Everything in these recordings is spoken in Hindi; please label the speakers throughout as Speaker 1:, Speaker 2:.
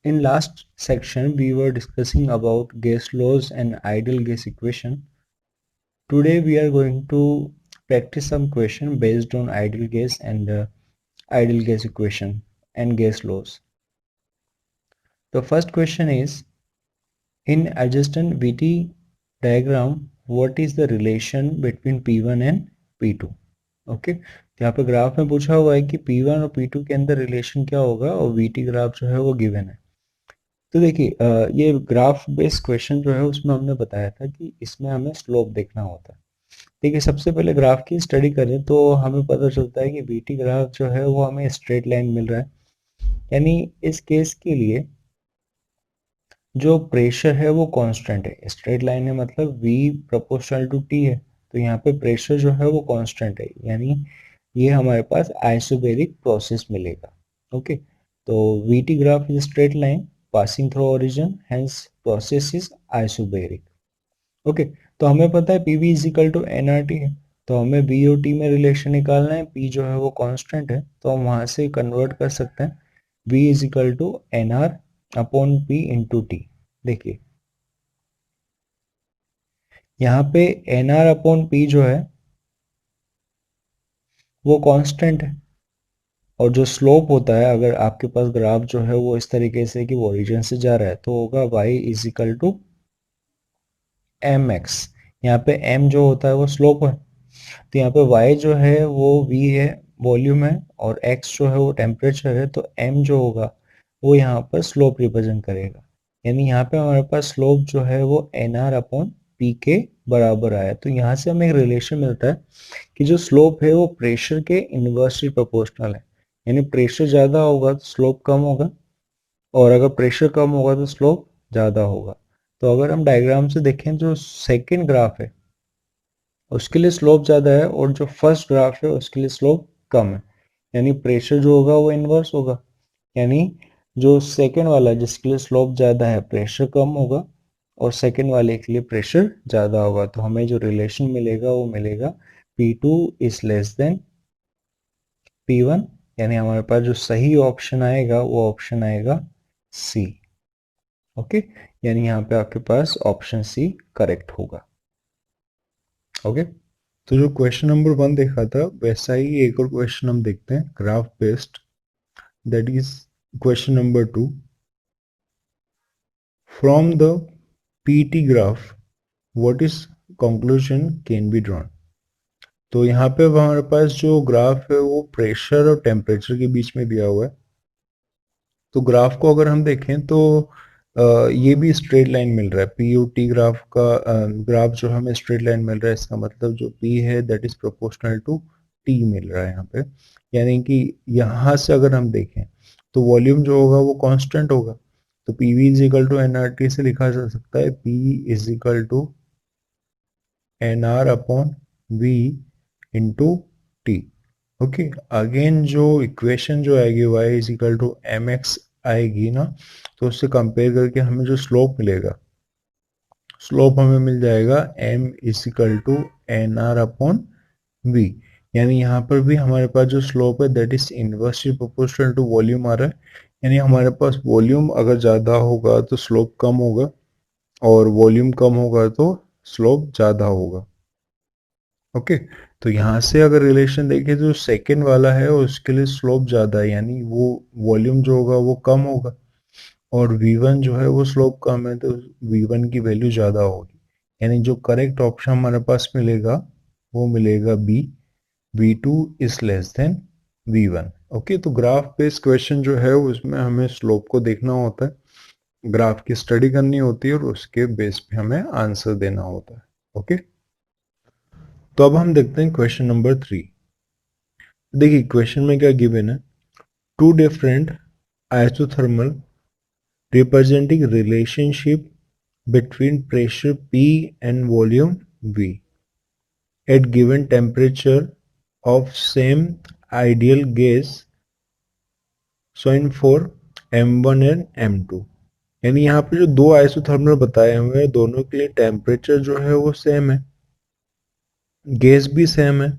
Speaker 1: In last section, we were discussing about gas laws and ideal gas equation. Today, we are going to practice some question based on ideal gas and ideal gas equation and gas laws. The first question is, in adjacent VT diagram, what is the relation between P1 and P2? Okay, यहाँ पे ग्राफ में पूछा हुआ है कि P1 और P2 के अंदर रिलेशन क्या होगा और VT ग्राफ जो है वो गिवन है। तो देखिए ये ग्राफ बेस्ड क्वेश्चन जो है उसमें हमने बताया था कि इसमें हमें स्लोप देखना होता है। देखिए सबसे पहले ग्राफ की स्टडी करें तो हमें पता चलता है कि VT ग्राफ जो है वो हमें स्ट्रेट लाइन मिल रहा है, यानी इस केस के लिए जो प्रेशर है वो कांस्टेंट है। स्ट्रेट लाइन है मतलब V प्रोपोर्शनल टू T है, तो यहाँ पे प्रेशर जो है वो कांस्टेंट है, यानी ये हमारे पास आइसोबैरिक प्रोसेस मिलेगा। ओके, तो VT graph is straight line passing through origin, hence process is isobaric. Okay, तो हमें पता है PV is equal to NRT है, तो हमें V और T में रिलेशन निकालना है। P जो है वो कांस्टेंट है, तो हम वहां से कन्वर्ट कर सकते हैं V is equal to NR upon P into T। देखिए यहाँ पे NR अपॉन P जो है वो कांस्टेंट है, और जो स्लोप होता है अगर आपके पास ग्राफ जो है वो इस तरीके से कि वो ओरिजिन से जा रहा है तो होगा y is equal to mx। यहाँ पे m जो होता है वो स्लोप है, तो यहाँ पे y जो है वो v है, वॉल्यूम है, और x जो है वो टेम्परेचर है, तो m जो होगा वो यहाँ पर स्लोप रिप्रेजेंट करेगा। यानी यहाँ पे हमारे पास स्लोप जो है वो nr अपॉन p के बराबर आया। तो यहाँ से हमें एक रिलेशन मिलता है कि जो स्लोप है वो प्रेशर के इन्वर्सली प्रोपोर्शनल है, यानी प्रेशर ज़्यादा होगा तो स्लोप कम होगा, और अगर प्रेशर कम होगा तो स्लोप ज़्यादा होगा। तो अगर हम डायग्राम से देखें जो सेकेंड ग्राफ है उसके लिए स्लोप ज़्यादा है, और जो फर्स्ट ग्राफ है उसके लिए स्लोप कम है, यानी प्रेशर जो होगा वो इन्वर्स होगा। यानी जो सेकेंड वाला है जिसके लिए स्लोप ज़्यादा है प्रेशर कम होगा, और सेकेंड वाले के लिए प्रेशर ज़्यादा होगा। तो हमें जो रिलेशन मिलेगा वो मिलेगा P2 is less than P1, यानी हमारे पास जो सही ऑप्शन आएगा वो ऑप्शन आएगा सी। ओके, यानी यहाँ पे आपके पास ऑप्शन सी करेक्ट होगा। ओके, तो जो क्वेश्चन नंबर 1 देखा था वैसा ही एक और क्वेश्चन हम देखते हैं graph based, that is question number 2। From the PT graph what is conclusion can be drawn. तो यहाँ पे हमारे पास जो ग्राफ है वो प्रेशर और टेम्परेचर के बीच में दिया हुआ है। तो ग्राफ को अगर हम देखें तो ये भी स्ट्रेट लाइन मिल रहा है। PUT ग्राफ का ग्राफ जो हमें स्ट्रेट लाइन मिल रहा है, इसका मतलब जो P है that is proportional to T मिल रहा है यहाँ पे। यानी कि यहाँ से अगर हम देखें तो वॉल्यूम जो होगा वो कांस्टेंट होगा, तो PV is equal to NRT से लिखा जा सकता है P is equal to NR upon V into T। Okay, again जो इक्वेशन जो आएगी y is equal to mx आएगी ना, तो उससे कंपेयर करके हमें जो स्लोप मिलेगा, स्लोप हमें मिल जाएगा m is equal to N R upon V. यानी यहाँ पर भी हमारे पास जो स्लोप है that is inversely proportional to volume आ रहा है, यानी हमारे पास वॉल्यूम अगर ज़्यादा होगा तो स्लोप कम होगा, और वॉल्यूम कम होगा तो स्लोप ज़्यादा होगा। ओके, तो यहाँ से अगर रिलेशन देखें तो सेकेंड वाला है उसके लिए स्लोप ज़्यादा है, यानी वो वॉल्यूम जो होगा वो कम होगा, और V1 जो है वो स्लोप कम है, तो V1 की वैल्यू ज़्यादा होगी। यानी जो करेक्ट ऑप्शन हमारे पास मिलेगा वो मिलेगा B, V2 is less than V1। Okay, तो ग्राफ बेस्ड क्वेश्चन जो है उसमें हमें स्लोप को देखना होता है, ग्राफ की स्टडी करनी होती है, और उसके बेस पे हमें आंसर देना होता है। ओके, तो अब हम देखते हैं क्वेश्चन नंबर 3। देखिए क्वेश्चन में क्या गिवन है, two different isothermal representing relationship between pressure P and volume V at given temperature of same ideal gas shown for M1 and M2। यानी यहाँ पे जो दो आइसोथर्मल बताए हुए हैं दोनों के लिए टेम्परेचर जो है वो सेम है, गैस भी सेम है,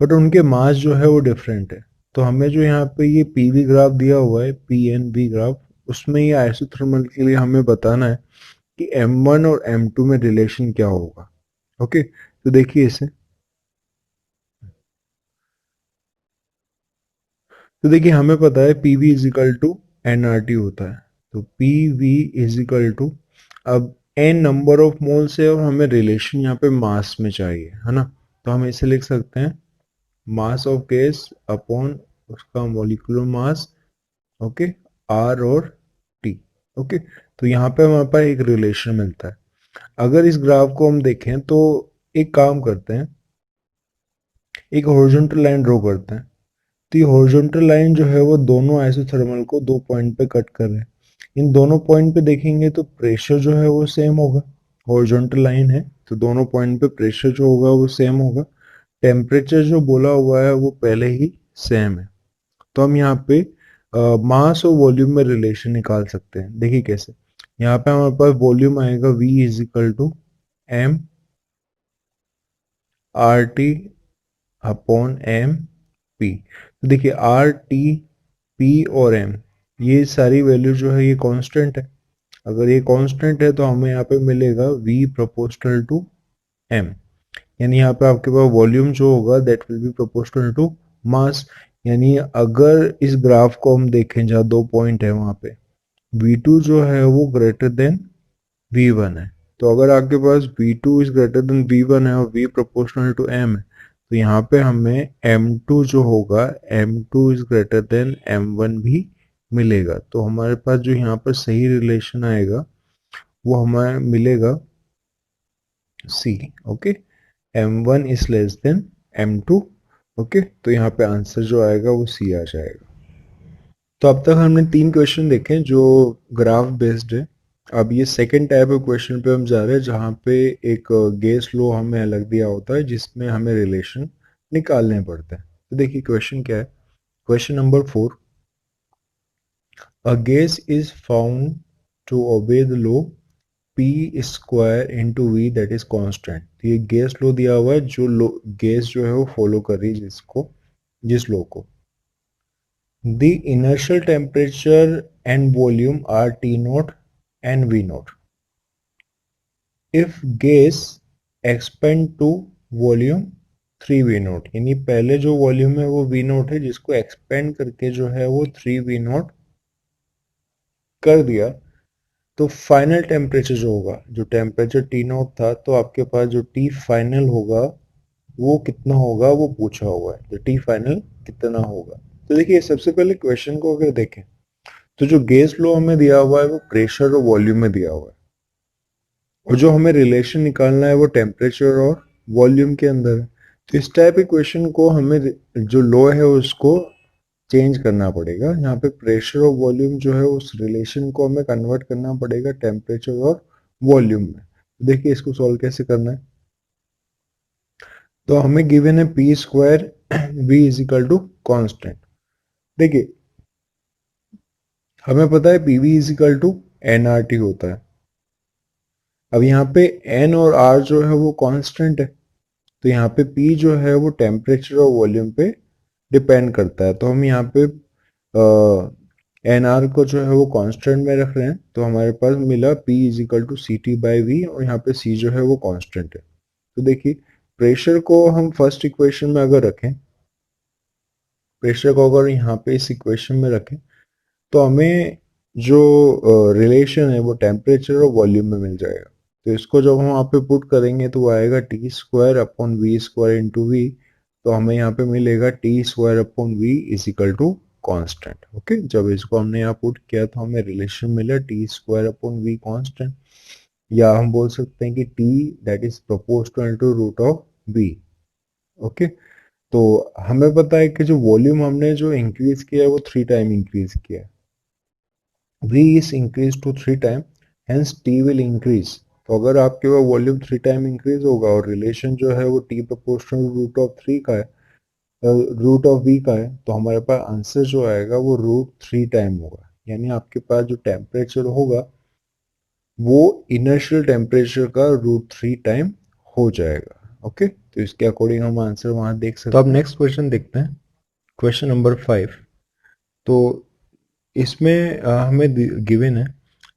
Speaker 1: बट उनके मास जो है वो डिफरेंट है। तो हमें जो यहाँ पे ये PV ग्राफ दिया हुआ है, P एंड V ग्राफ, उसमें ये आइसोथर्मल के लिए हमें बताना है कि M1 और M2 में रिलेशन क्या होगा। ओके, तो देखिए इसे, तो देखिए हमें पता है PV is equal to NRT होता है, तो पीवी इज इक्वल टू, अब एन नंबर ऑफ मोल्स है और हमें रिलेशन यहाँ पे मास में चाहिए, है ना, तो हम इसे लिख सकते हैं मास ऑफ गैस अपॉन उसका मॉलिक्यूलर मास, ओके, आर और टी। ओके, तो यहाँ पे हमारे पास एक रिलेशन मिलता है। अगर इस ग्राफ को हम देखें तो एक काम करते हैं, एक हॉरिजॉन्टल लाइन ड्रॉ करते हैं। तो ये हॉरिजॉन्टल लाइन जो है वो दोनों आइसोथर्मल को दो पॉइंट पे कट कर रहे हैं। इन दोनों पॉइंट पे देखेंगे तो प्रेशर जो है वो सेम होगा, हॉरिजॉन्टल लाइन है तो दोनों पॉइंट पे प्रेशर जो होगा वो सेम होगा। टेम्परेचर जो बोला हुआ है वो पहले ही सेम है। तो हम यहाँ पे मास और वॉल्यूम में रिलेशन निकाल सकते हैं। देखिए कैसे, यहाँ पे हमारे पास वॉल्यूम आएगा V is equal to M R T upon M P. तो देखिए आर टी पी और एम, ये सारी वैल्यू जो है ये कांस्टेंट है। अगर ये कांस्टेंट है तो हमें यहाँ पे मिलेगा V प्रोपोर्शनल टू एम, यानी यहाँ पे आपके पास वॉल्यूम जो होगा that will be proportional to mass. यानी अगर इस ग्राफ को हम देखें जहाँ दो पॉइंट है वहां पे V2 जो है वो ग्रेटर देन V1 है, तो अगर आपके पास V2 is greater than V1 है और V प्रोपोर्शनल टू M है, तो यहाँ पे हमें M2 जो होगा M2 is greater than M1 भी मिलेगा। तो हमारे पास जो यहाँ पर सही रिलेशन आएगा वो हमें मिलेगा C। Okay, M1 is less than M2। Okay, तो यहाँ पे आंसर जो आएगा वो C आ जाएगा। तो अब तक हमने तीन क्वेश्चन देखे जो ग्राफ बेस्ड है। अब ये सेकंड टाइप ऑफ क्वेश्चन पे हम जा रहे हैं जहाँ पे एक गैस लो हमें अलग दिया होता है जिसमें हमें रिलेशन निकालने पड़ते हैं। तो देखिए क्वेश्चन क्या है, question number 4, a gas is found to obey the law P square into V that is constant. तो ये गैस लो दिया हुआ है जो लो गैस जो है वो फॉलो कर रही है जिस लो को। The inertial temperature and volume are T naught and V naught. If gas expand to volume 3 V naught, यानी पहले जो वॉल्यूम है वो V naught है जिसको एक्सपेंड करके जो है वो 3 V naught कर दिया, तो फाइनल टेम्परेचर जो होगा, जो टेम्परेचर T naught था, तो आपके पास जो T फाइनल होगा वो कितना होगा वो पूछा हुआ है, तो T फाइनल कितना होगा। तो देखिए सबसे पहले क्वेश्चन को अगर देखें तो जो गैस फ्लो हमें दिया हुआ है वो प्रेशर और वॉल्यूम में दिया हुआ है, और जो हमें रिलेशन निकालना है वो टेम्परेचर और वॉल्यूम के अंदर है। तो इस टाइप के क्वेश्चन को हमें जो लो है उसको चेंज करना पड़ेगा। यहाँ पे प्रेशर और वॉल्यूम जो है उस रिलेशन को हमें कन्वर्ट करना पड़ेगा टेम्परेचर और वॉल्यूम में। तो देखिए इसको सॉल्व कैसे करना है। तो हमें गिवन है P square V is equal to constant. देखिए हमें पता है PV is equal to NRT होता है। अब यहाँ पे एन और आर जो है वो कांस्टेंट है, तो यहाँ पे पी जो है वो टेम्परेचर और वॉल्यूम पे डिपेंड करता है। तो हम यहाँ पे एन आर को जो है वो कांस्टेंट में रख रहे हैं, तो हमारे पास मिला P is equal to C T by V, और यहाँ पे सी जो है वो कांस्टेंट है। तो देखिए प्रेशर को हम फर्स्ट इक्वेशन में अगर रखें, प्रेशर को अगर यहाँ पे इस इक्वेशन में रखें तो हमें जो रिलेशन है वो टेम्परेचर और वॉल्यूम में मिल जाएगा। तो इसको जब हम यहाँ पे पुट करेंगे तो वो आएगा T square upon V square into V. तो हमें यहाँ पे मिलेगा T square upon V is equal to constant. Okay, जब इसको हमने यहाँ पुट किया तो हमें रिलेशन मिला T square upon V constant, या हम बोल सकते हैं कि T that is proportional to root of V. Okay, तो हमें पता है कि जो वॉल्यूम हमने जो इंक्रीज किया है वो 3 टाइम इंक्रीज किया है। V is increased to 3 time, hence T will increase। तो अगर आपके पास वॉल्यूम 3 टाइम इंक्रीज होगा और रिलेशन जो है वो T प्रोपोर्शनल रूट ऑफ 3 का है, रूट ऑफ V का है, तो हमारे पास आंसर जो आएगा वो रूट 3 टाइम होगा। यानी आपके पास जो टेम्परेचर होगा वो इनर्शियल टेम्परेचर का रूट 3 टाइम हो जाएगा। ओके, तो इसके अकॉर्डिंग हम आंसर वहां देख सकते हैं। तो अब नेक्स्ट क्वेश्चन देखते हैं, क्वेश्चन नंबर 5। तो इसमें हमें गिवन है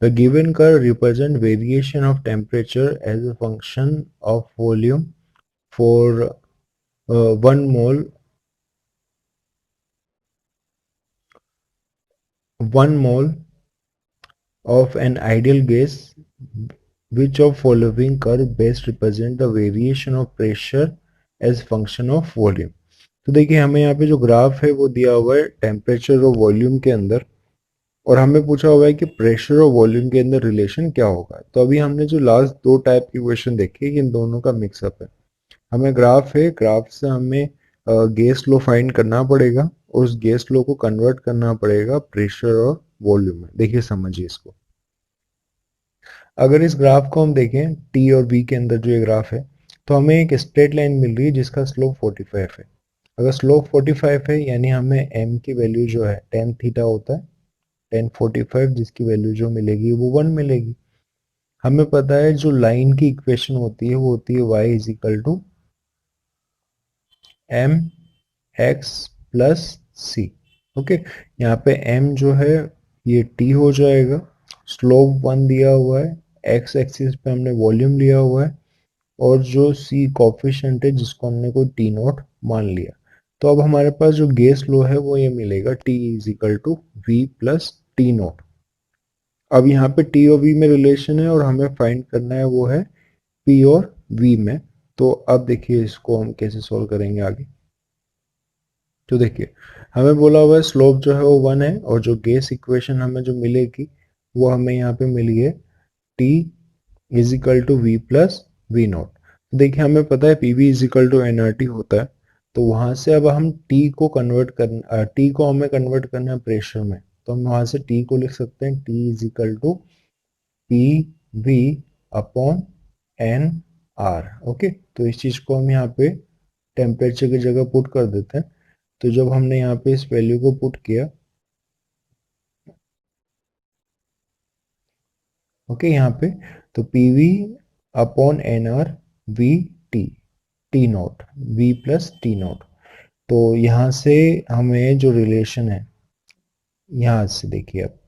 Speaker 1: the given curve represent variation of temperature as a function of volume for 1 mole 1 mole of an ideal gas. Which of following curve best represent the variation of pressure as function of volume? तो देखिए हमें यहाँ पे जो ग्राफ है वो दिया हुआ है टेम्परेचर और वॉल्यूम के अंदर, और हमें पूछा हुआ है कि प्रेशर और वॉल्यूम के अंदर रिलेशन क्या होगा। तो अभी हमने जो लास्ट दो टाइप की क्वेश्चन देखे इन दोनों का मिक्सअप है। हमें ग्राफ है, ग्राफ से हमें गैस लो फाइंड करना पड़ेगा और उस गैस लो को कन्वर्ट करना पड़ेगा प्रेशर और वॉल्यूम में। देखिए समझिए इसको। अगर इस ग्राफ को हम देखें टी और वी के अंदर जो ये ग्राफ है, तो हमें एक स्ट्रेट लाइन मिल रही है जिसका स्लोप 45 है। अगर स्लोप 45 है यानी हमें m की वैल्यू जो है tan थीटा होता है, tan 45 जिसकी वैल्यू जो मिलेगी वो 1 मिलेगी। हमें पता है जो लाइन की इक्वेशन होती है वो होती है y is equal to M x plus C. Okay, यहाँ पे m जो है ये t हो जाएगा, स्लोप 1 दिया हुआ है, x एक्सिस पे हमने वॉल्यूम लिया हुआ है, और जो c कोफिशिएंट है जिसको हमने कोई टी नॉट मान लिया। तो अब हमारे पास जो गैस लो है वो ये मिलेगा t is equal to V plus T naught. अब यहाँ पे टी और वी में रिलेशन है और हमें फाइंड करना है वो है पी और वी में। तो अब देखिए इसको हम कैसे सॉल्व करेंगे आगे। तो देखिए हमें बोला हुआ है स्लोप जो है वो 1 है, और जो गैस इक्वेशन हमें जो मिलेगी वो हमें यहाँ पे मिली है T is equal to V plus V naught. तो देखिए हमें पता है P V is equal to N R T होता है। तो वहां से अब हम टी को कन्वर्ट करना, टी को हमें कन्वर्ट करना है प्रेशर में। तो हम वहां से टी को लिख सकते हैं T is equal to P V upon N R. Okay, तो इस चीज को हम यहाँ पे टेम्परेचर की जगह पुट कर देते हैं। तो जब हमने यहाँ पे इस वैल्यू को पुट किया, ओके यहाँ पे, तो P V upon N R V T T naught V plus T naught. तो यहाँ से हमें जो रिलेशन है यहाँ से देखिए अब,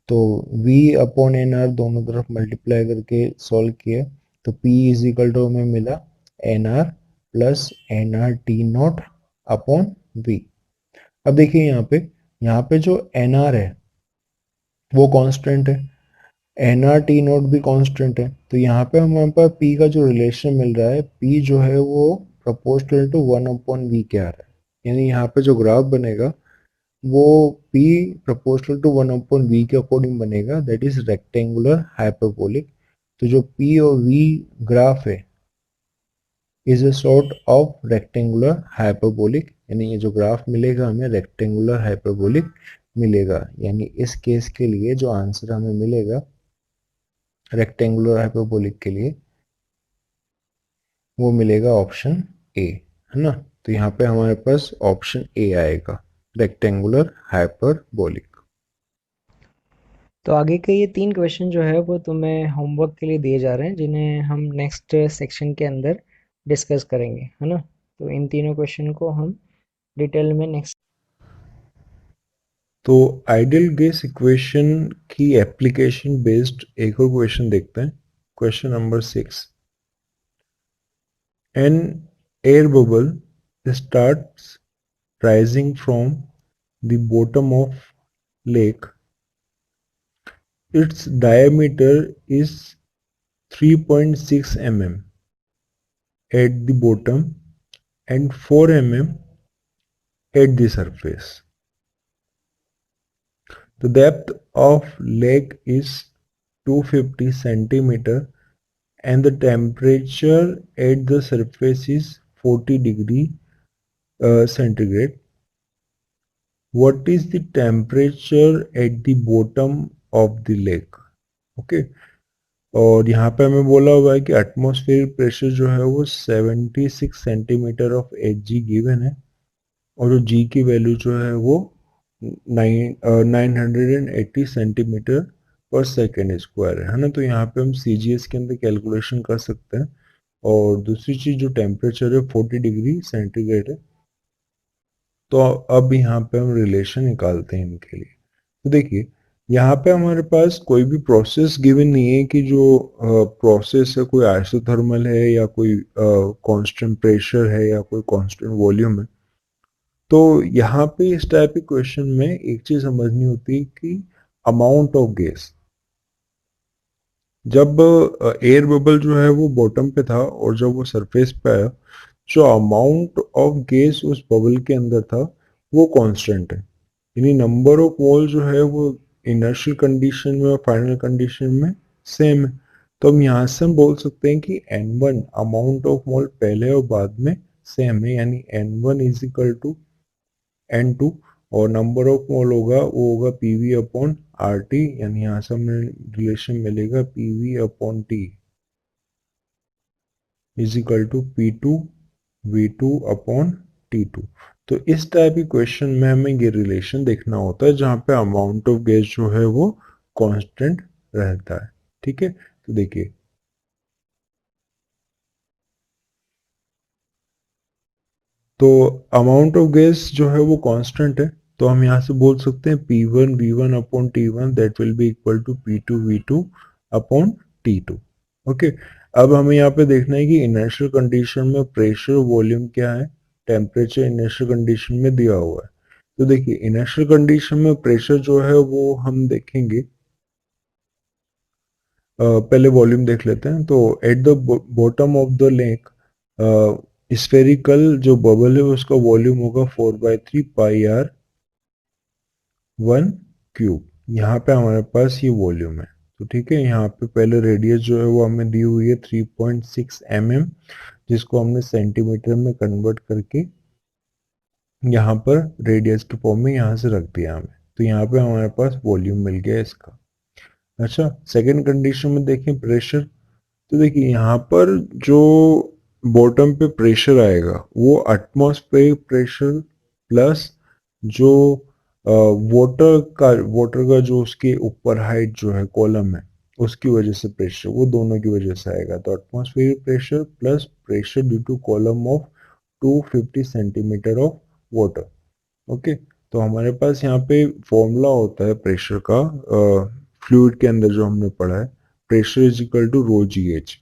Speaker 1: तो v अपॉन एन आर दोनों तरफ मल्टीप्लाई करके सॉल्व किया, तो p इज इक्वल टू हमें मिला N R plus N R T naught upon v। अब देखिए यहाँ पे जो एन आर है वो कांस्टेंट है, एन आर टी नॉट भी कांस्टेंट है। तो यहाँ पे हमारे पास p का जो रिलेशन मिल रहा है, p जो है वो प्रोपोर्शनल टू 1 अपॉन v के आ रहा है। यानी यहाँ पे जो ग्राफ बनेगा वो p proportional to 1 upon v के अकॉर्डिंग बनेगा, दैट इज रेक्टेंगुलर हाइपरबोलिक। तो जो p और v ग्राफ है is a sort of rectangular hyperbolic, यानी ये जो ग्राफ मिलेगा हमें रेक्टेंगुलर हाइपरबोलिक मिलेगा। यानी इस केस के लिए जो आंसर हमें मिलेगा रेक्टेंगुलर हाइपरबोलिक के लिए वो मिलेगा ऑप्शन ए, है ना। तो यहाँ पे हमारे पास ऑप्शन ए आएगा, रेक्टेंगुलर हाइपरबोलिक।
Speaker 2: तो आगे के ये 3 क्वेश्चन जो है वो तुम्हें होमवर्क के लिए दिए जा रहे हैं, जिन्हें हम नेक्स्ट सेक्शन के अंदर डिस्कस करेंगे, है ना। तो इन तीनों क्वेश्चन को हम डिटेल में नेक्स्ट।
Speaker 1: तो आइडियल गैस इक्वेशन की एप्लीकेशन बेस्ड एक और क्वेश्चन देखते हैं। Question number 6, an air bubble starts rising from the bottom of lake. Its diameter is 3.6 mm at the bottom and 4 mm at the surface. The depth of lake is 250 centimeter and the temperature at the surface is 40 degree centigrade. What is the temperature at the bottom of the lake? Okay, और यहाँ पे हमें बोला हुआ है कि एटमॉस्फेरिक प्रेशर जो है वो 76 centimetre of H G given है, और जो जी की वैल्यू जो है वो 980 सेंटीमीटर पर सेकेंड स्क्वायर है ना। तो यहाँ पे हम सी जी एस के अंदर कैलकुलेशन कर सकते हैं। और दूसरी चीज जो टेम्परेचर है 40 डिग्री सेंटीग्रेड है। तो अब यहाँ पे हम रिलेशन निकालते हैं इनके लिए। तो देखिए यहाँ पे हमारे पास कोई भी प्रोसेस गिवन नहीं है कि जो प्रोसेस है कोई आइसोथर्मल है या कोई कांस्टेंट प्रेशर है या कोई कांस्टेंट वॉल्यूम है। तो यहाँ पे इस टाइप के क्वेश्चन में एक चीज समझनी होती है कि अमाउंट ऑफ गैस, जब एयर बबल जो है वो बॉटम पे था और जब वो सरफेस पे आया, जो अमाउंट ऑफ गैस उस बबल के अंदर था वो कांस्टेंट है। यानी नंबर ऑफ मोल जो है वो इनर्शियल कंडीशन में और फाइनल कंडीशन में सेम है। तो हम यहाँ से हम बोल सकते हैं कि N1 अमाउंट ऑफ मोल पहले और बाद में सेम है, यानी N1 is equal to N2, और नंबर ऑफ मोल होगा वो होगा PV अपॉन RT, यानी यहाँ से हमें रिलेशन मिलेगा PV अपॉन T is equal to P2 V2 upon T2। तो इस टाइप की क्वेश्चन में हमें ये रिलेशन देखना होता है जहां पे अमाउंट ऑफ गैस जो है वो कांस्टेंट रहता है। ठीक है, तो देखिए तो अमाउंट ऑफ गैस जो है वो कांस्टेंट है, तो हम यहाँ से बोल सकते हैं P1 V1 upon T1 that will be equal to P2 V2 upon T2। Okay, अब हमें यहाँ पे देखना है कि इनर्शियल कंडीशन में प्रेशर वॉल्यूम क्या है, टेम्परेचर इनर्शियल कंडीशन में दिया हुआ है। तो देखिए इनर्शियल कंडीशन में प्रेशर जो है वो हम देखेंगे, पहले वॉल्यूम देख लेते हैं। तो at the bottom of the lake spherical जो बबल है उसका वॉल्यूम होगा 4/3 पाई r 1 क्यूब। यहाँ पे हमारे पास ये वॉल्यूम है। तो ठीक है, यहाँ पे पहले रेडियस जो है वो हमें दी हुई है 3.6 mm, जिसको हमने सेंटीमीटर में कन्वर्ट करके यहाँ पर रेडियस के फॉर्म में यहाँ से रख दिया हमें। तो यहाँ पे हमारे पास वॉल्यूम मिल गया इसका। अच्छा, सेकेंड कंडीशन में देखें प्रेशर। तो देखिए यहाँ पर जो बॉटम पे प्रेशर आएगा वो एटमॉस्फेरिक प्रेशर प्लस जो वाटर का जो उसके ऊपर हाइट जो है कॉलम है उसकी वजह से प्रेशर, वो दोनों की वजह से आएगा। तो atmospheric pressure plus pressure due to column of 250 centimetre of water. Okay, तो हमारे पास यहाँ पे फॉर्मूला होता है प्रेशर का, फ्लूइड के अंदर जो हमने पढ़ा है, pressure is equal to rho g h.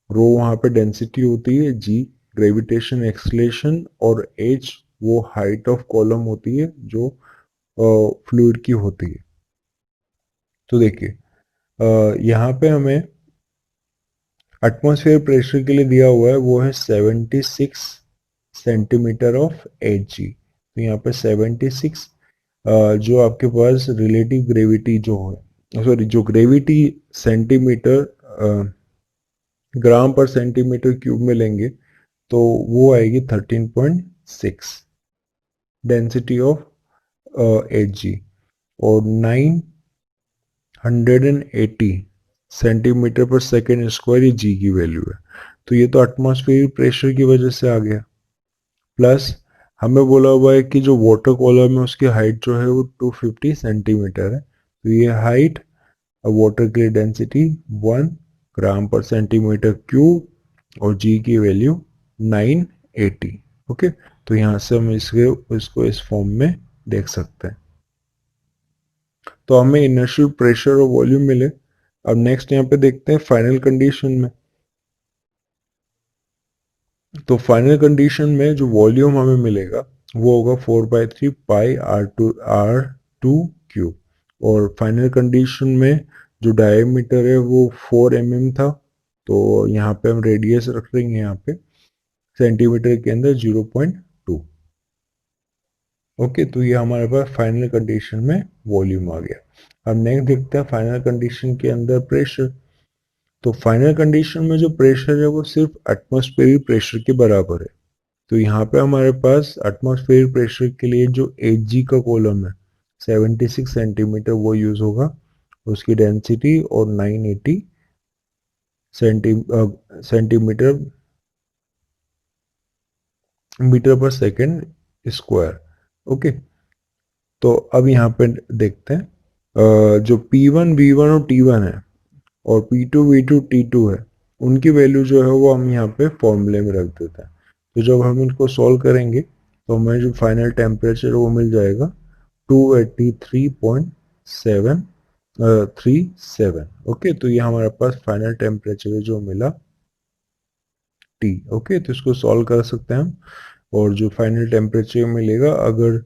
Speaker 1: Rho वहाँ पे डेंसिटी होती है, जी ग्रेविटेशन एक्सलेशन, और एच वो हाइट ऑफ कॉलम होती है जो फ्लूइड की होती है। तो देखिए यहाँ पे हमें एटमॉस्फेयर प्रेशर के लिए दिया हुआ है वो है 76 सेंटीमीटर ऑफ एच जी। तो यहाँ पे 76 जो आपके पास रिलेटिव ग्रेविटी जो है, सॉरी जो ग्रेविटी सेंटीमीटर ग्राम पर सेंटीमीटर क्यूब में लेंगे तो वो आएगी 13.6 डेंसिटी ऑफ एच जी, और 980 सेंटीमीटर पर सेकेंड स्क्वायर ये जी की वैल्यू है। तो ये तो एटमॉस्फेरिक प्रेशर की वजह से आ गया, प्लस हमें बोला हुआ है कि जो वाटर कॉलम है उसकी हाइट जो है वो 250 सेंटीमीटर है। तो ये हाइट वाटर की डेंसिटी 1 ग्राम पर सेंटीमीटर क्यूब और जी की वैल्यू 980। ओके, तो यहाँ से हम इसको इस फॉर्म में देख सकते हैं। तो हमें इनर्शियल प्रेशर और वॉल्यूम मिले। अब नेक्स्ट यहाँ पे देखते हैं फाइनल कंडीशन में। तो फाइनल कंडीशन में जो वॉल्यूम हमें मिलेगा वो होगा 4/3 पाई r2 और फाइनल कंडीशन में जो डायमीटर है वो 4 mm था। तो यहाँ पे हम रेडियस रख देंगे यहाँ पे सेंटीमीटर के अंदर 0.2। ओके, तो ये हमारे पास फाइनल कंडीशन में वॉल्यूम आ गया। अब नेक्स्ट देखते हैं फाइनल कंडीशन के अंदर प्रेशर। तो फाइनल कंडीशन में जो प्रेशर है वो सिर्फ एटमॉस्फेरिक प्रेशर के बराबर है। तो यहाँ पे हमारे पास एटमॉस्फेरिक प्रेशर के लिए जो एच जी का कॉलम है 76 सेंटीमीटर वो यूज होगा, उसकी डेंसिटी और 980 सेंटीमीटर मीटर पर सेकेंड स्क्वायर। ओके, तो अब यहाँ पे देखते हैं जो P1 V1 और T1 है और P2 V2 T2 है, उनकी वैल्यू जो है वो हम यहाँ पे फॉर्मूले में रख देते हैं। तो जब हम इनको सॉल्व करेंगे तो हमें जो फाइनल टेम्परेचर वो मिल जाएगा 283.6 0.37 ओके। तो ये हमारे पास फाइनल टेम्परेचर जो मिला टी। ओके, तो इसको सॉल्व कर सकते हैं हम। और जो फाइनल टेम्परेचर मिलेगा, अगर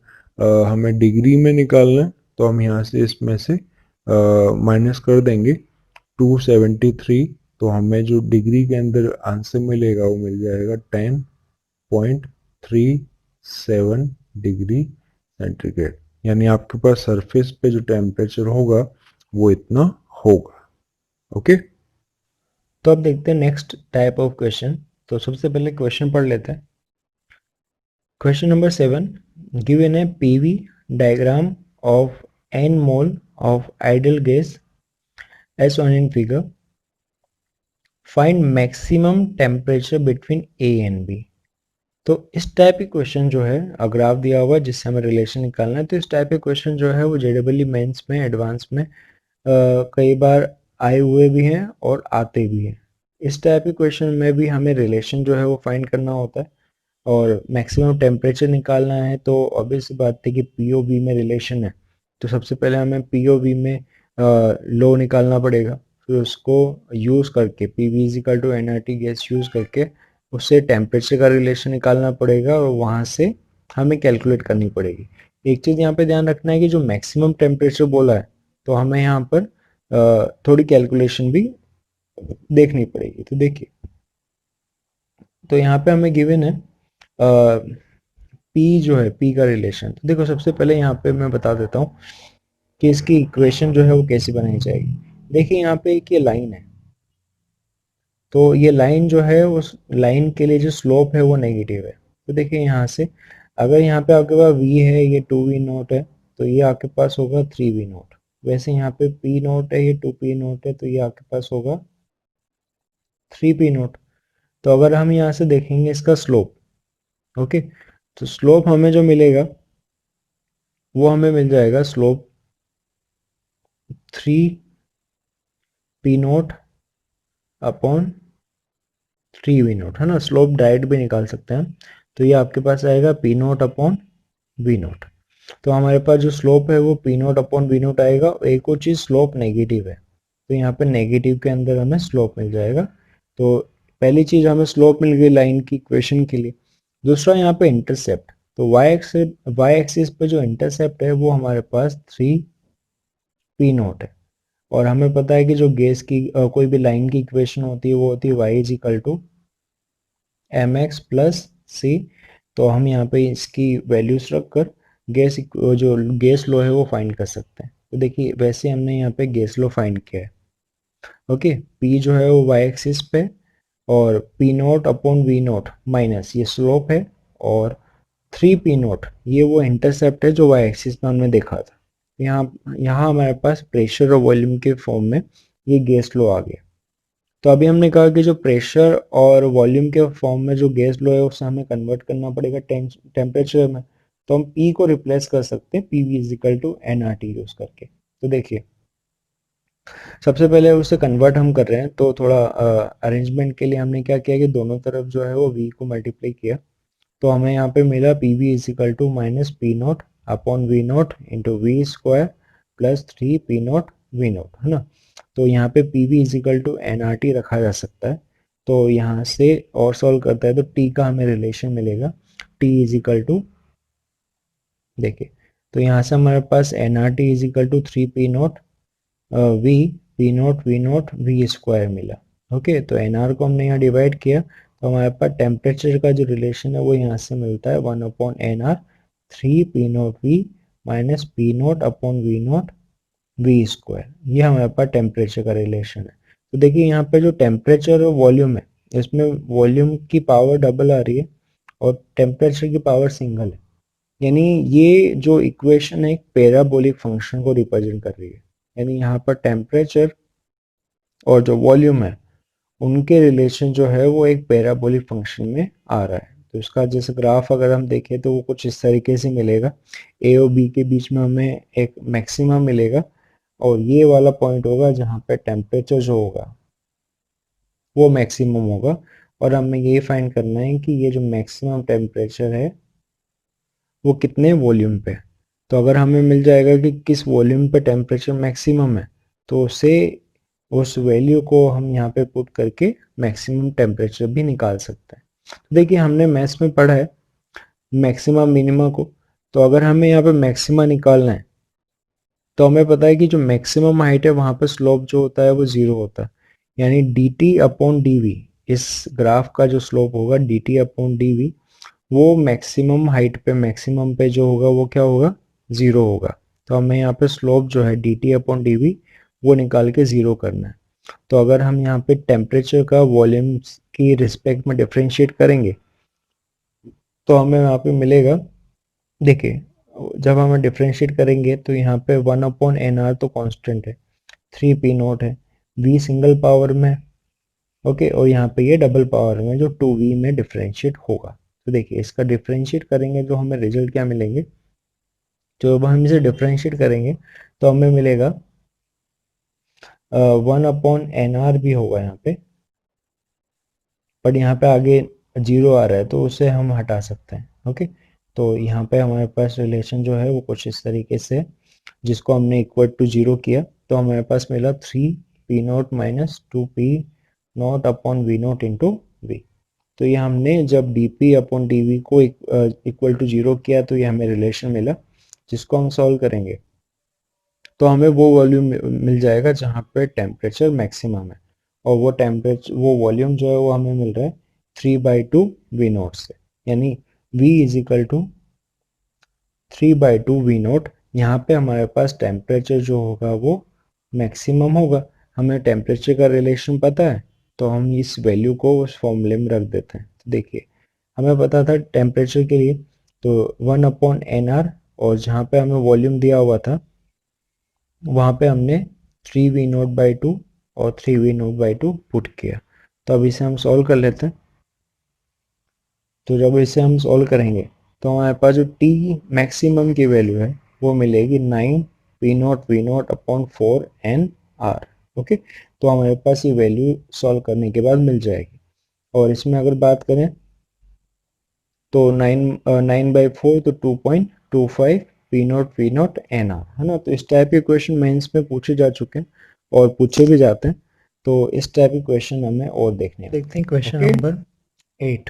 Speaker 1: हमें डिग्री में निकालना है तो हम यहाँ से इसमें से माइनस कर देंगे 273। तो हमें जो डिग्री के अंदर आंसर मिलेगा वो मिल जाएगा 10.37 डिग्री सेंटीग्रेड। यानी आपके पास सरफेस पे जो टेम्परेचर होगा वो इतना होगा। ओके,
Speaker 2: तो अब देखते हैं नेक्स्ट टाइप ऑफ क्वेश्चन। तो सबसे पहले क्वेश्चन पढ़ लेते हैं। Question number 7, given A PV diagram of n mole of ideal gas as shown in figure, find maximum temperature between A and B। तो इस टाइप के क्वेश्चन जो है ग्राफ दिया हुआ है जिससे हमें रिलेशन निकालना है। तो इस टाइप के क्वेश्चन जो है वो जेडबली मेंस में एडवांस में कई बार आए हुए भी हैं और आते भी हैं। इस टाइप के क्वेश्चन में भी हमें रिलेशन जो है वो फाइंड करना होता है और मैक्सिमम टेम्परेचर निकालना है। तो ऑब्वियस सी बात है कि पीओवी में रिलेशन है, तो सबसे पहले हमें पीओवी में लो निकालना पड़ेगा। फिर उसको यूज़ करके P V is equal to N R T gas use करके उससे टेम्परेचर का रिलेशन निकालना पड़ेगा और वहाँ से हमें कैलकुलेट करनी पड़ेगी। एक चीज़ यहाँ पे ध्यान रखना है कि जो मैक्सिमम टेम्परेचर बोला है तो हमें यहाँ पर थोड़ी कैलकुलेशन भी देखनी पड़ेगी। तो देखिए, तो यहाँ पे हमें गिवन है पी जो है, पी का रिलेशन। तो देखो, सबसे पहले यहाँ पे मैं बता देता हूँ कि इसकी इक्वेशन जो है वो कैसे बनाई जाएगी। देखिए, यहाँ पे एक ये लाइन है, तो ये लाइन जो है उस लाइन के लिए जो स्लोप है वो नेगेटिव है। तो देखिए यहाँ से, अगर यहाँ पे आपके पास v है, ये 2v0 है, तो ये आपके पास होगा 3v0। वैसे यहाँ पे p0 है, ये 2p0 है, तो ये आपके पास होगा 3p0। तो अगर हम यहाँ से देखेंगे इसका स्लोप, ओके, तो स्लोप हमें जो मिलेगा वो हमें मिल जाएगा स्लोप 3p0 अपॉन 3v0, है ना। स्लोप डायरेक्ट भी निकाल सकते हैं। तो ये आपके पास आएगा p0 अपॉन v0। तो हमारे पास जो स्लोप है वो p0 अपॉन v0 आएगा। एक और चीज़, स्लोप नेगेटिव है, तो यहाँ पे नेगेटिव के अंदर हमें स्लोप मिल जाएगा। तो पहली चीज़ हमें स्लोप मिल गई लाइन की इक्वेशन के लिए। दूसरा यहाँ पे इंटरसेप्ट। तो वाई एक्सिस पे जो इंटरसेप्ट है वो हमारे पास 3p0 है। और हमें पता है कि जो गैस की कोई भी लाइन की इक्वेशन होती है वो होती है y is equal to M x plus c. तो हम यहाँ पे इसकी वैल्यूज रखकर जो गैस लो है वो फाइंड कर सकते हैं। तो देखिए, वैसे हमने यहाँ पे गैस लो फाइंड किया है। ओके, पी जो है वो वाई एक्सिस पे और P naught upon V naught minus ये स्लोप है, और 3p0 ये वो इंटरसेप्ट है जो वाई एक्सिस में हमने देखा था। यहाँ यहाँ हमारे पास प्रेशर और वॉल्यूम के फॉर्म में ये गैस लो आ गया। तो अभी हमने कहा कि जो प्रेशर और वॉल्यूम के फॉर्म में जो गैस लो है उसे हमें कन्वर्ट करना पड़ेगा टेम्परेचर में। तो हम पी को रिप्लेस कर सकते हैं P V is equal to N R T use करके। तो देखिए, सबसे पहले उसे कन्वर्ट हम कर रहे हैं, तो थोड़ा अरेंजमेंट के लिए हमने क्या किया कि दोनों तरफ जो है वो वी को मल्टीप्लाई किया। तो हमें यहाँ पे मिला P V is equal to minus P naught upon V naught into V square plus 3p0 V naught, है ना। तो यहाँ पे P V is equal to N R T रखा जा सकता है। तो यहाँ से और सॉल्व करता है तो टी का हमें रिलेशन मिलेगा, टी इजिकल टू, देखिए, तो यहाँ से हमारे पास n R T equal to 3p0 V P naught V square मिला। ओके, तो एन आर को हमने यहाँ डिवाइड किया तो हमारे पास टेम्परेचर का जो रिलेशन है वो यहाँ से मिलता है 1 upon N R 3p0 V minus p0 upon V naught V square. ये हमारे पास टेम्परेचर का रिलेशन है। तो देखिए, यहाँ पे जो टेम्परेचर और वॉल्यूम है इसमें वॉल्यूम की पावर डबल आ रही है और टेम्परेचर की पावर सिंगल है। यानी ये जो इक्वेशन है एक पैराबोलिक फंक्शन को रिप्रेजेंट कर रही है। यानी यहाँ पर टेम्परेचर और जो वॉल्यूम है उनके रिलेशन जो है वो एक पैराबोलिक फंक्शन में आ रहा है। तो इसका जैसे ग्राफ अगर हम देखें तो वो कुछ इस तरीके से मिलेगा। ए और बी के बीच में हमें एक मैक्सिमम मिलेगा और ये वाला पॉइंट होगा जहाँ पे टेम्परेचर जो होगा वो मैक्सिमम होगा। और हमें ये फाइंड करना है कि ये जो मैक्सिमम टेम्परेचर है वो कितने वॉल्यूम पे है। तो अगर हमें मिल जाएगा कि किस वॉल्यूम पे टेम्परेचर मैक्सिमम है, तो उसे उस वैल्यू को हम यहाँ पे पुट करके मैक्सिमम टेम्परेचर भी निकाल सकते हैं। तो देखिए हमने मैथ्स में पढ़ा है मैक्सिमा मिनिमा को, तो अगर हमें यहाँ पे मैक्सिमा निकालना है तो हमें पता है कि जो मैक्सिमम हाइट है वहां पर स्लोप जो होता है वो जीरो होता है, यानी D T upon D V, इस ग्राफ का जो स्लोप होगा D T upon D V, वो मैक्सिमम हाइट पे मैक्सिमम पे जो होगा वो क्या होगा, जीरो होगा। तो हमें यहाँ पे स्लोप जो है D T upon D V वो निकाल के जीरो करना है। तो अगर हम यहाँ पे टेम्परेचर का वॉल्यूम की रिस्पेक्ट में डिफ्रेंशिएट करेंगे तो हमें यहाँ पे मिलेगा, देखिए जब हम डिफ्रेंशिएट करेंगे तो यहाँ पे 1/n r तो कांस्टेंट है, 3p0 है, v सिंगल पावर में, ओके, और यहाँ पे ये डबल पावर में जो 2v में डिफ्रेंशिएट होगा। तो देखिए इसका डिफ्रेंशिएट करेंगे तो हमें रिजल्ट क्या मिलेंगे, तो अब हम इसे डिफ्रेंशिएट करेंगे तो हमें मिलेगा 1/n r भी होगा यहाँ पे, बट यहाँ पे आगे जीरो आ रहा है तो उसे हम हटा सकते हैं, ओके। तो यहाँ पे हमारे पास रिलेशन जो है वो कुछ इस तरीके से है, जिसको हमने इक्वल टू जीरो किया तो हमारे पास मिला 3p0 minus 2p0 upon v0 into V. तो ये हमने जब dp अपॉन dv को इक्वल टू जीरो किया तो ये हमें रिलेशन मिला, जिसको हम सॉल्व करेंगे तो हमें वो वॉल्यूम मिल जाएगा जहाँ पे टेम्परेचर मैक्सिमम है, और वो टेम्परेचर वो वॉल्यूम जो है वो हमें मिल रहा है 3/2 वी नोट से, यानी v is equal to 3/2 V naught. यहाँ पे हमारे पास टेम्परेचर जो होगा वो मैक्सिमम होगा, हमें टेम्परेचर का रिलेशन पता है तो हम इस वैल्यू को उस फॉर्मूले में रख देते हैं। तो देखिए हमें पता था टेम्परेचर के लिए तो 1/n r, और जहाँ पे हमें वॉल्यूम दिया हुआ था वहाँ पे हमने 3v0/2 और 3v0/2 पुट किया। तो अब इसे हम सॉल्व कर लेते हैं। तो जब इसे हम सॉल्व करेंगे तो हमारे पास जो t मैक्सिमम की वैल्यू है वो मिलेगी 9p0v0 upon 4n r, okay. तो हमारे पास ये वैल्यू सॉल्व करने के बाद मिल जाएगी, और इसमें अगर बात करें तो 9/4 तो 2.25 p0 है ना। तो इस टाइप के क्वेश्चन मेंस में पूछे जा चुके हैं और पूछे भी जाते हैं, तो इस टाइप के क्वेश्चन हमें और देखने हैं। देखते हैं क्वेश्चन नंबर 8।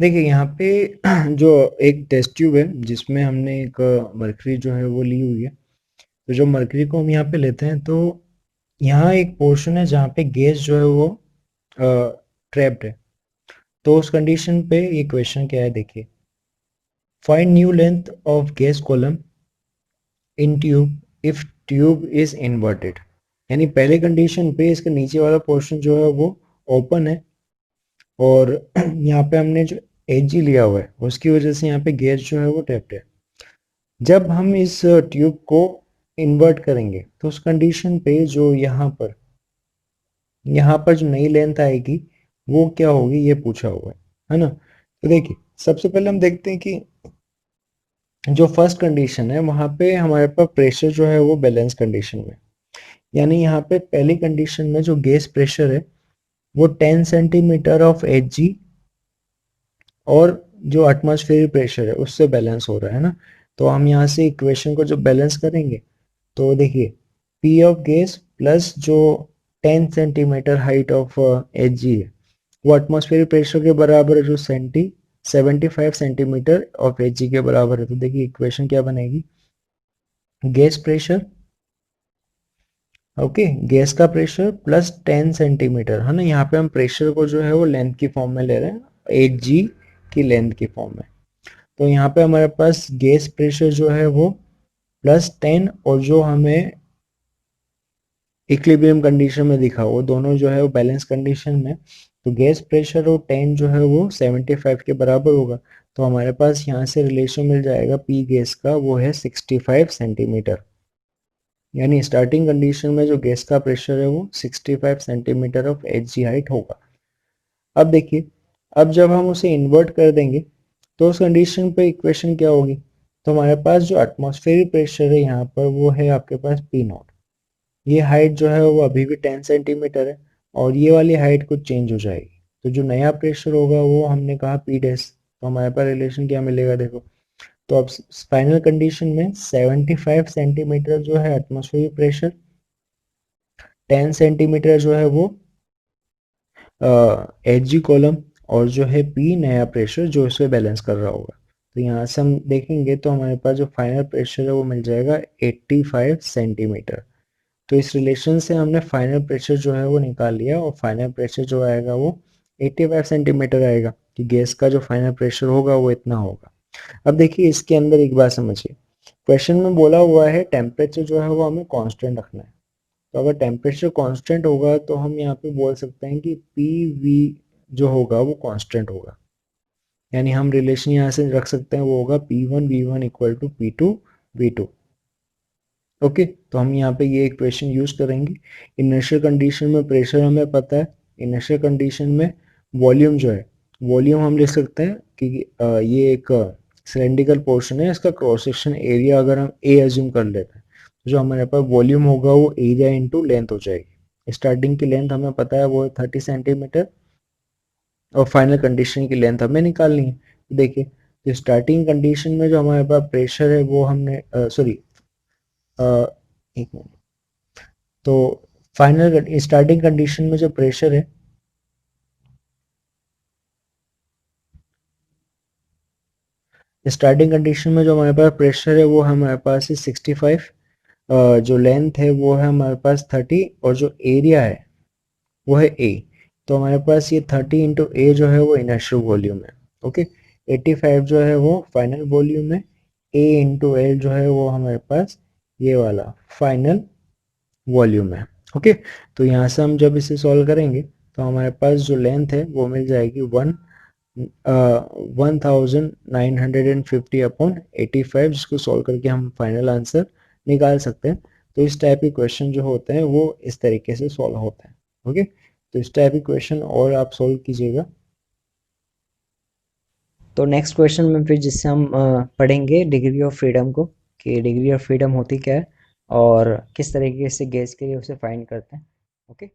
Speaker 2: देखिए यहाँ पे जो एक टेस्ट ट्यूब है जिसमें हमने एक मरकरी जो है वो ली हुई है, तो जो मरकरी को हम यहाँ पे लेते हैं तो यहाँ एक पोर्शन है जहाँ पे गैस जो है वो ट्रैप्ड है। तो उस कंडीशन पे ये क्वेश्चन क्या है, देखिए find new length of gas column in tube if tube is inverted, यानी पहले कंडीशन पे इसका नीचे वाला पोर्शन जो है वो ओपन है, और यहाँ पे हमने जो एज लिया हुआ है उसकी वजह से यहाँ पे गैस जो है वो ट्रैप्ड है। जब हम इस ट्यूब को इन्वर्ट करेंगे तो उस कंडीशन पे जो यहाँ पर जो नई लेंथ आएगी वो क्या होगी ये पूछा हुआ है ना। तो देखिए सबसे पहले हम देखते हैं कि जो फर्स्ट कंडीशन है वहां पे हमारे पास प्रेशर जो है वो बैलेंस कंडीशन में, यानी यहाँ पे पहली कंडीशन में जो गैस प्रेशर है वो 10 सेंटीमीटर ऑफ एच जी और जो एटमॉस्फेरिक प्रेशर है उससे बैलेंस हो रहा है ना। तो हम यहाँ से इक्वेशन को जब बैलेंस करेंगे तो देखिए पी ऑफ गैस प्लस जो 10 centimetre height of H G है वो एटमॉस्फेरिक प्रेशर के बराबर है जो 75 सेंटीमीटर ऑफ एच जी के बराबर है। तो देखिए इक्वेशन क्या बनेगी, गैस प्रेशर, ओके, गैस का प्रेशर प्लस 10 सेंटीमीटर है ना। यहाँ पे हम प्रेशर को जो है वो लेंथ की फॉर्म में ले रहे हैं, 8g की लेंथ की फॉर्म में। तो यहाँ पे हमारे पास गैस प्रेशर जो है वो +10, और जो हमें इक्विलिब्रियम कंडीशन में दिखा वो दोनों जो है वो बैलेंस कंडीशन में, तो गैस प्रेशर और 10 जो है वो 75 के बराबर होगा। तो हमारे पास यहाँ से रिलेशन मिल जाएगा पी गैस का वो है 65 सेंटीमीटर, यानी स्टार्टिंग कंडीशन में जो गैस का प्रेशर है वो 65 centimetre of H G height होगा। अब देखिए अब जब हम उसे इन्वर्ट कर देंगे तो उस कंडीशन पे इक्वेशन क्या होगी, तो हमारे पास जो एटमॉस्फेरिक प्रेशर है यहाँ पर वो है आपके पास पी नॉट, ये हाइट जो है वो अभी भी 10 सेंटीमीटर है, और ये वाली हाइट कुछ चेंज हो जाएगी। तो जो नया प्रेशर होगा वो हमने कहा पी डैश, तो हमारे पास रिलेशन क्या मिलेगा देखो, तो अब फाइनल कंडीशन में 75 सेंटीमीटर जो है एटमॉस्फेरिक प्रेशर, 10 सेंटीमीटर जो है वो एच जी कॉलम, और जो है पी नया प्रेशर जो इसे बैलेंस कर रहा होगा। तो यहाँ से हम देखेंगे तो हमारे पास जो फाइनल प्रेशर है वो मिल जाएगा 85 सेंटीमीटर। तो इस रिलेशन से हमने फाइनल प्रेशर जो है वो निकाल लिया, और फाइनल प्रेशर जो आएगा वो 85 सेंटीमीटर आएगा, कि गैस का जो फाइनल प्रेशर होगा वो इतना होगा। अब देखिए इसके अंदर एक बात समझिए, क्वेश्चन में बोला हुआ है टेम्परेचर जो है वो हमें कांस्टेंट रखना है। तो अगर टेम्परेचर कांस्टेंट होगा तो हम यहाँ पे बोल सकते हैं कि पी वी जो होगा वो कांस्टेंट होगा, यानी हम रिलेशन यहाँ से रख सकते हैं, वो होगा P1 V1 equal to P2 V2। Okay, तो हम यहाँ पे ये इक्वेशन यूज करेंगे। इनिशियल कंडीशन में प्रेशर हमें पता है, इनिशियल कंडीशन में वॉल्यूम जो है, वॉल्यूम हम लिख सकते हैं कि ये एक सिलेंड्रिकल पोर्शन है, इसका क्रॉस सेक्शन एरिया अगर हम ए एज्यूम कर लेते हैं, तो जो हमारे पास वॉल्यूम होगा वो एरिया इंटू लेंथ हो जाएगी। स्टार्टिंग की लेंथ हमें पता है वो है 30 सेंटीमीटर, और फाइनल कंडीशन की लेंथ हमें निकालनी है। तो देखिए, तो स्टार्टिंग कंडीशन में जो हमारे पास प्रेशर है वो हमने सॉरी एक मिनट, तो फाइनल स्टार्टिंग कंडीशन में जो प्रेशर है, स्टार्टिंग कंडीशन में जो हमारे पास प्रेशर है वो हमारे पास है 65, जो लेंथ है वो है हमारे पास 30, और जो एरिया है वो है ए। तो हमारे पास ये 30 इंटू ए जो है वो इनर्शियल वॉल्यूम है। ओके, 85 जो है वो फाइनल वॉल्यूम है, ए इंटू एल जो है वो हमारे पास ये वाला फाइनल वॉल्यूम है। ओके, तो यहाँ से हम जब इसे सॉल्व करेंगे तो हमारे पास जो लेंथ है वो मिल जाएगी 1950 अपॉन 85, जिसको सॉल्व करके हम फाइनल आंसर निकाल सकते हैं। तो इस टाइप के क्वेश्चन जो होते हैं वो इस तरीके से सॉल्व होते हैं। ओके, तो इस टाइप के क्वेश्चन और आप सॉल्व कीजिएगा।
Speaker 3: तो नेक्स्ट क्वेश्चन में फिर जिससे हम पढ़ेंगे डिग्री ऑफ फ्रीडम को, कि डिग्री ऑफ फ्रीडम होती क्या है और किस तरीके से गैस के लिए उसे फाइंड करते हैं। ओके।